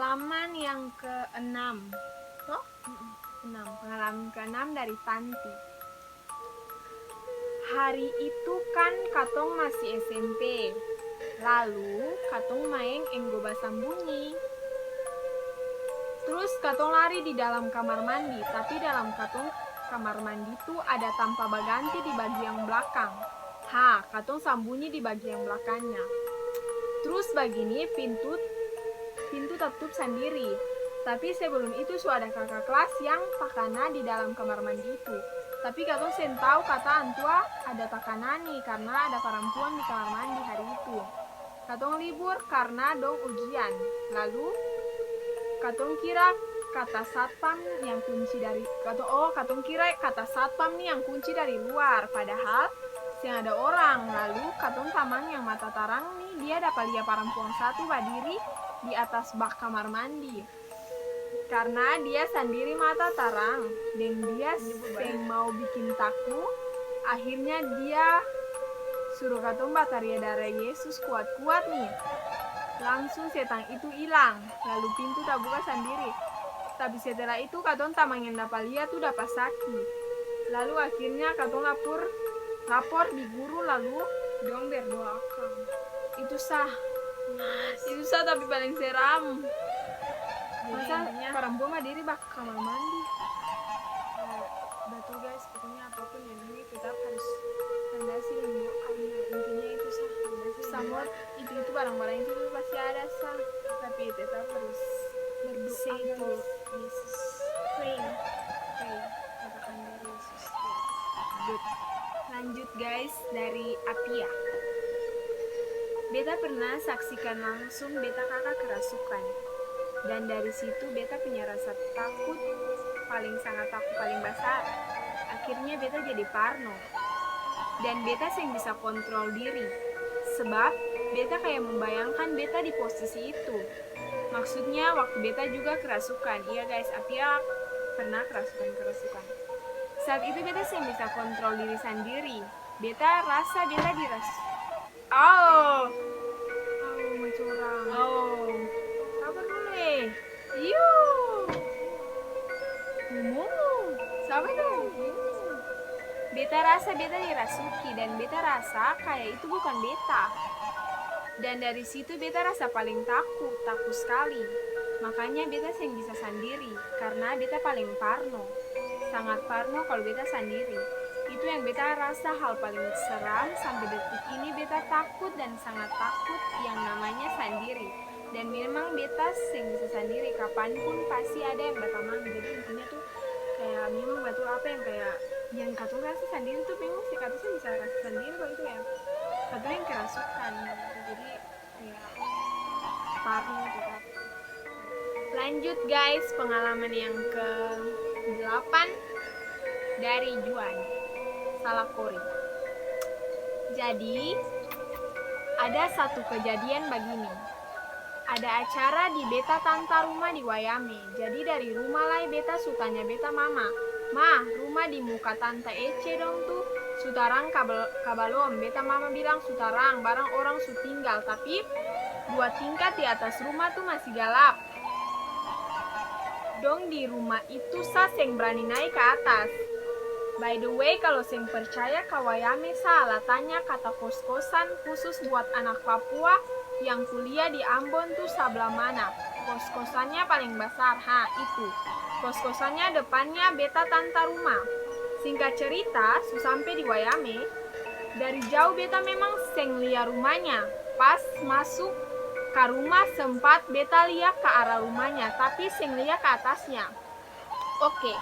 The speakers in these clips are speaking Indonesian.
Pengalaman yang ke-6. Oh? 6. Pengalaman ke-6 dari Tanti. Hari itu kan katong masih SMP. Lalu katong main enggoba sambunyi. Terus katong lari di dalam kamar mandi, tapi dalam kamar mandi tuh ada tanpa baganti di bagian belakang. Katong sembunyi di bagian belakangnya. Terus begini pintu tertutup sendiri. Tapi sebelum itu sudah ada kakak kelas yang takana di dalam kamar mandi itu. Tapi katong sen tahu kata antua ada takana nih karena ada perempuan di kamar mandi hari itu. Katong libur karena dong ujian. Lalu katong kira kata satpam yang kunci dari katong kira kata satpam nih yang kunci dari luar, padahal yang ada orang. Lalu katong tamang yang mata tarang nih dia dapat lihat perempuan satu berdiri di atas bak kamar mandi. Karena dia sendiri mata tarang dan dia seng mau bikin takut, akhirnya dia suruh katong bataria darah Yesus kuat-kuat nih. Langsung setan itu hilang, lalu pintu terbuka sendiri. Tapi setelah itu katong tamang yang dapat lihat tuh dapat sakit. Lalu akhirnya katong lapor di guru, lalu dong berdoakan. Itu sah tapi paling seram. Masa perempuan diri bak kamar mandi. Betul guys, pokoknya apapun yang ini tetap harus fondasi dan doa. Intinya itu sah. Semua itu barang-barang itu pasti ada sah, tapi tetap harus berdoa itu Yesus. Pray. Katakan dari Yesus. Good. Lanjut guys, dari Apia. Beta pernah saksikan langsung beta kakak kerasukan. Dan dari situ beta punya rasa takut, sangat takut paling besar. Akhirnya beta jadi parno. Dan beta seng bisa kontrol diri. Sebab beta kayak membayangkan beta di posisi itu. Maksudnya waktu beta juga kerasukan. Iya guys, Apia pernah kerasukan. Saat itu beta seng bisa kontrol diri sendiri. Beta rasa beta Mau curang. Sabar dulu sabar dong. Beta rasa beta dirasuki dan beta rasa kayak itu bukan beta. Dan dari situ beta rasa paling takut sekali. Makanya beta seng bisa sendiri karena beta paling parno. Sangat parno kalau beta sendiri. Itu yang beta rasa hal paling seram sampai detik ini. Beta takut dan sangat takut yang namanya sendiri. Dan memang beta seng bisa sendiri, kapanpun pasti ada yang berteman. Jadi intinya tuh kayak memang betul apa yang kayak yang katong rasa sendiri tuh memang si katong bisa rasa sendiri begitu ya. Katong yang kerasukan jadi ya parno tetap. Lanjut guys, pengalaman yang ke-8 dari Juan Salakori. Jadi ada satu kejadian begini. Ada acara di beta tanta rumah di Wayame. Jadi dari rumah lah beta sukanya beta mama. Rumah di muka tanta Ece dong tuh. Sutarang kabalom. Beta mama bilang sutarang, barang orang su tinggal. Tapi 2 tingkat di atas rumah tuh masih gelap. Dong di rumah itu seng berani naik ke atas. By the way, kalau seng percaya ke Wayame salah tanya kata kos-kosan khusus buat anak Papua yang kuliah di Ambon tuh sebelah mana. Kos-kosannya paling besar, itu. Kos-kosannya depannya beta tanta rumah. Singkat cerita, sampai di Wayame, dari jauh beta memang seng lihat rumahnya. Pas masuk ke rumah sempat beta lihat ke arah rumahnya, tapi seng lihat ke atasnya. Oke.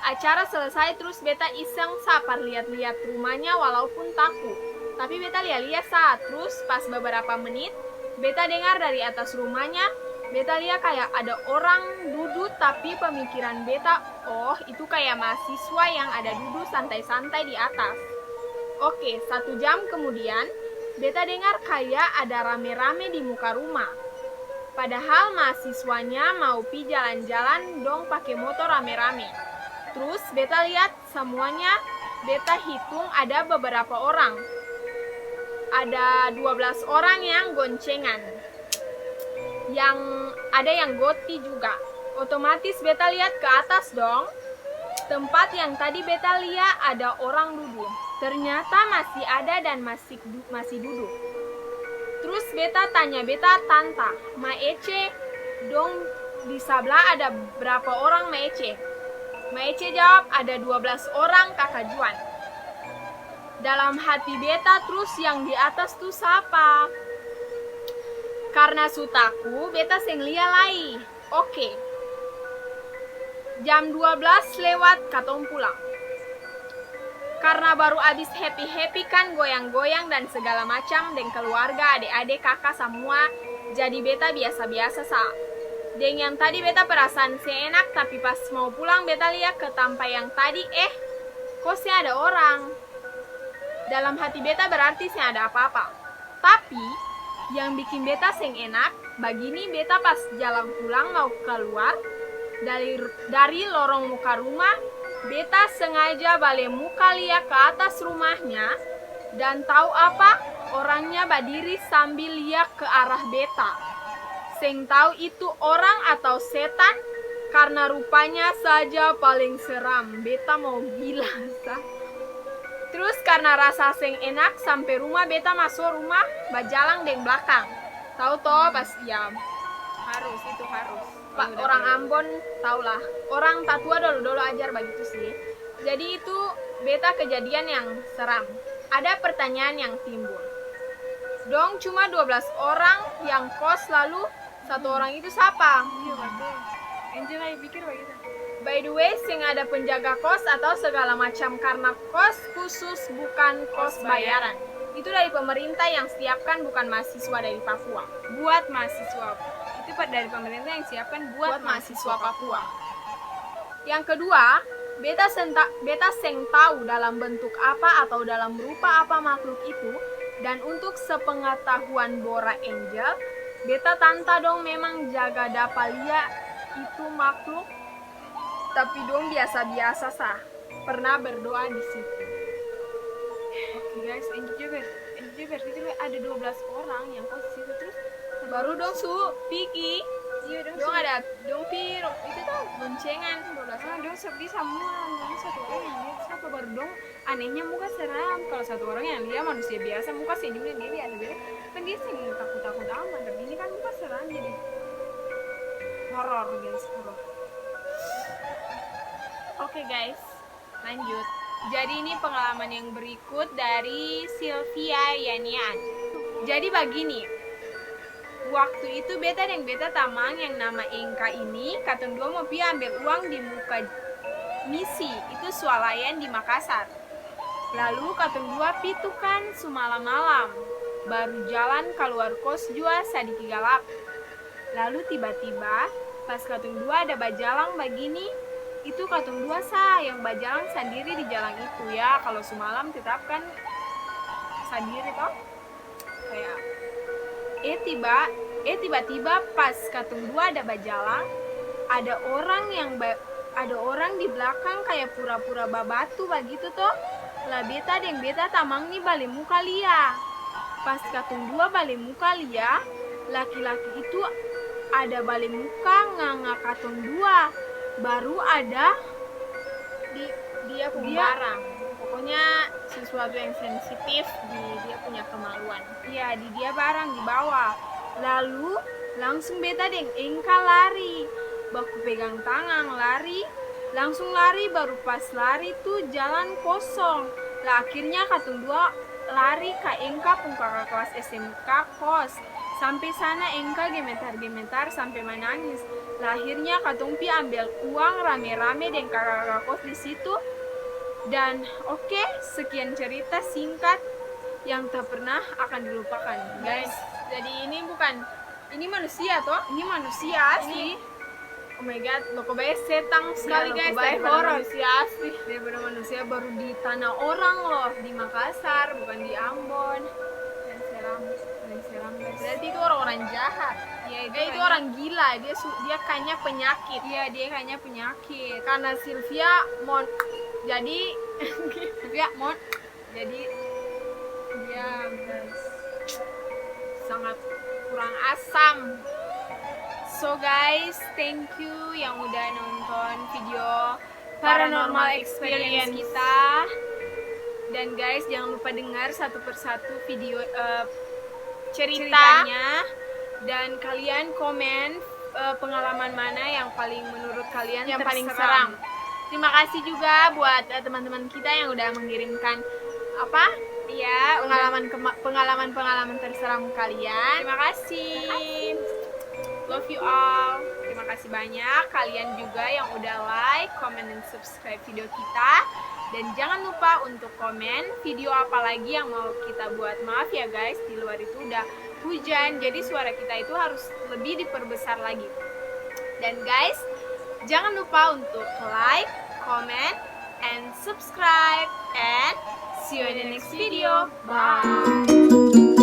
Acara selesai terus beta iseng sapar lihat-lihat rumahnya walaupun takut. Tapi beta lihat-lihat terus pas beberapa menit beta dengar dari atas rumahnya, beta lihat kayak ada orang duduk tapi pemikiran beta, itu kayak mahasiswa yang ada duduk santai-santai di atas. Oke, 1 jam kemudian beta dengar kayak ada rame-rame di muka rumah. Padahal mahasiswanya mau pi jalan-jalan dong pakai motor rame-rame. Terus beta lihat semuanya, beta hitung ada beberapa orang. Ada 12 orang yang goncengan. yang ada yang goti juga. Otomatis beta lihat ke atas dong. Tempat yang tadi beta lihat ada orang duduk. Ternyata masih ada dan masih duduk. Terus beta tanya, beta tanta, Ma Ece, dong di sebelah ada berapa orang Ma Ece? Ma Ece jawab, ada 12 orang Kakak Juan. Dalam hati beta terus yang di atas tuh siapa? Karena sutaku, beta seng lia lai. Oke. Jam 12 lewat katong pulang. Karena baru abis happy-happy kan, goyang-goyang dan segala macam dengan keluarga, adik-adik, kakak semua. Jadi beta biasa-biasa sa. Dan yang tadi beta perasaan seenak, tapi pas mau pulang beta lihat ke tempat yang tadi, kosnya ada orang. Dalam hati beta berarti seng ada apa-apa. Tapi yang bikin beta seng enak, begini beta pas jalan pulang mau keluar dari lorong muka rumah, beta sengaja balik muka lihat ke atas rumahnya dan tahu apa? Orangnya berdiri sambil lihat ke arah beta. Seng tahu itu orang atau setan karena rupanya saja paling seram. Beta mau gila sah. Terus karena rasa seng enak sampai rumah beta masuk rumah berjalan deng belakang. Tahu toh pas ya Harus, itu harus. Pak orang Ambon taulah. Orang tatua dulu ajar begitu sih. Jadi itu beta kejadian yang seram. Ada pertanyaan yang timbul. Dong cuma 12 orang yang kos lalu satu orang itu siapa? Iya betul. Angela pikir begitu. By the way, sing ada penjaga kos atau segala macam karena kos khusus bukan kos bayaran. Itu dari pemerintah yang siapkan bukan mahasiswa dari Papua. Buat mahasiswa. Itu dari pemerintah yang siapkan buat mahasiswa Papua. Yang kedua, beta seng tahu dalam bentuk apa atau dalam rupa apa makhluk itu. Dan untuk sepengetahuan Bora Angel, beta tanta dong memang jaga dapalia itu makhluk. Tapi dong biasa-biasa sah. Pernah berdoa di situ. Oke guys, ini juga berarti ada 12 orang yang kos di situ terus baru dong su Piki. iya Dong ada dong Piro itu tuh boncengan 12 orang. dong sepi semua yang satu orang yang lihat siapa baru dong anehnya muka seram. Kalau satu orang yang lihat manusia biasa muka senyumnya dia biasa kan dia sih takut amat, tapi ini kan muka seram jadi horor guys, horor. Oke guys, lanjut. Jadi ini pengalaman yang berikut dari Sylvia Yanian. Jadi begini, waktu itu beta dan beta tamang yang nama Engka ini, katong dua mau pi ambil uang di muka misi, itu swalayan di Makassar. Lalu katong dua pi tuh kan semalam-malam, baru jalan keluar kos jua sadiki galap. Lalu tiba-tiba pas katong dua ada bajalang begini, itu katong dua sah yang bajalang sendiri di jalan itu ya. Kalau semalam tetap kan sendiri toh kayak tiba-tiba pas katong dua ada bajalang, ada orang di belakang kayak pura-pura babatu begitu toh. Lah beta dan beta tamang nih balik muka lia. Pas katong dua balik muka lia, laki-laki itu ada balik muka nganga katong dua. Baru ada dia punya barang. Pokoknya sesuatu yang sensitif di dia punya kemaluan. Iya, di dia barang di bawah. Lalu langsung beta deng Engka lari. Baku pegang tangan lari. Langsung lari, baru pas lari tuh jalan kosong. Lah akhirnya katong dua lari ke Engka pun kakak kelas SMK kos. Sampai sana Engka gemetar-gemetar sampai menangis. Lah akhirnya katong pi ambil uang rame-rame dan kakak-kakak kos di situ. Dan oke, sekian cerita singkat yang tak pernah akan dilupakan, guys. Jadi ini manusia toh? Ini manusia asli. Oh my god, Lokobaya setang sekali guys. Daripada manusia asli. Daripada manusia baru di tanah orang loh, di Makassar, bukan di Ambon. Dan seram guys. Berarti itu orang-orang jahat. Ya Itu orang gila, dia kayaknya penyakit. Iya, dia kayaknya penyakit. Karena Sylvia jadi dia guys sangat kurang asam. So guys, thank you yang udah nonton video Paranormal Experience kita. Dan guys, jangan lupa dengar satu persatu video ceritanya. Dan kalian komen pengalaman mana yang paling menurut kalian yang paling terseram. seram. Terima kasih juga buat teman-teman kita yang udah mengirimkan apa? Iya, Pengalaman terseram kalian. Terima kasih. Love you all. Terima kasih banyak kalian juga yang udah like, comment, dan subscribe video kita. Dan jangan lupa untuk komen video apa lagi yang mau kita buat. Maaf ya guys, di luar itu udah hujan, jadi suara kita itu harus lebih diperbesar lagi. Dan guys, jangan lupa untuk like, comment, and subscribe. And see you in the next video. Bye.